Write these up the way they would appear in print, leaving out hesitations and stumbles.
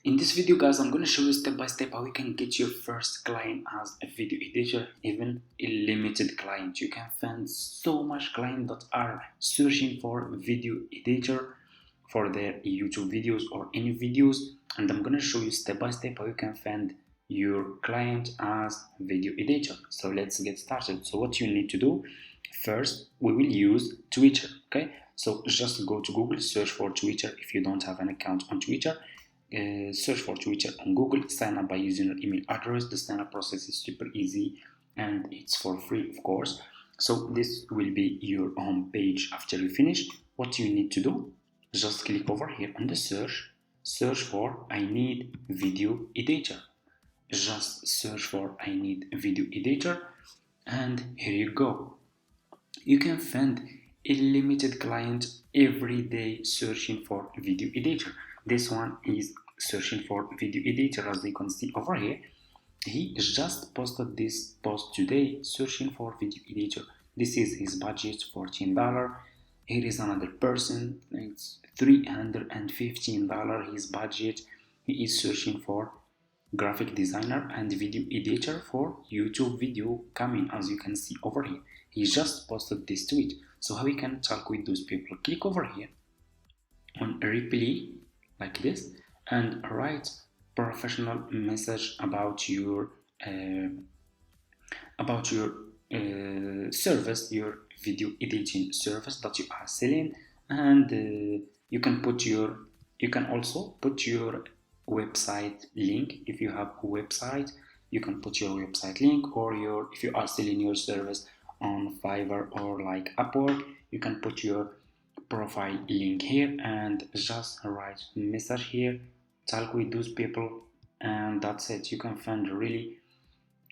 In this video guys, I'm going to show you step by step how you can get your first client as a video editor, even a limited client. You can find so much clients that are searching for video editor for their YouTube videos or any videos, and I'm going to show you step by step how you can find your client as video editor. So let's get started. So what you need to do, first we will use Twitter. Okay, so just go to Google, search for Twitter. If you don't have an account on Twitter, search for Twitter on Google, sign up by using your email address. The sign up process is super easy and it's for free, of course. So this will be your home page. After you finish, what you need to do, just click over here on the search for I need video editor. Just search for I need video editor, and here you go. You can find a limited client every day searching for video editor. This one is searching for video editor, as you can see over here. He just posted this post today searching for video editor. This is his budget, $14. Here is another person, it's $315 his budget. He is searching for graphic designer and video editor for YouTube video coming, as you can see over here. He just posted this tweet. So how we can talk with those people? Click over here on reply like this and write professional message about your service, your video editing service that you are selling, and you can also put your website link. If you have a website, you can put your website link, or if you are selling your service on Fiverr or like Upwork, you can put your profile link here and just write message here, talk with those people, and that's it. You can find really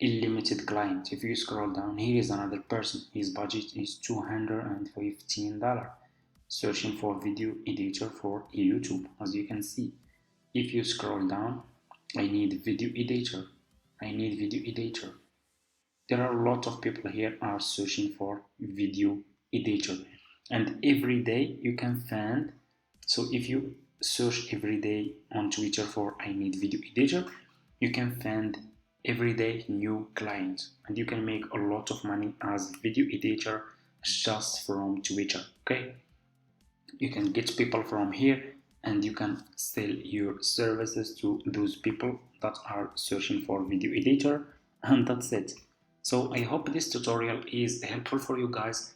unlimited clients. If you scroll down, here is another person, his budget is $215 searching for video editor for YouTube, as you can see. If you scroll down, I need video editor, there are a lot of people here are searching for video editor, and every day you can find. So if you search every day on Twitter for I need video editor, you can find every day new clients, and you can make a lot of money as video editor just from Twitter. Okay, you can get people from here and you can sell your services to those people that are searching for video editor, and that's it. So I hope this tutorial is helpful for you guys.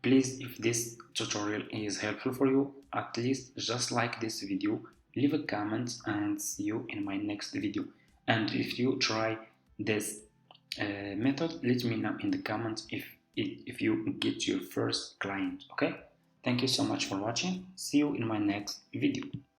Please, if this tutorial is helpful for you, at least just like this video, leave a comment, and see you in my next video. And if you try this method, let me know in the comments if you get your first client. Okay, thank you so much for watching. See you in my next video.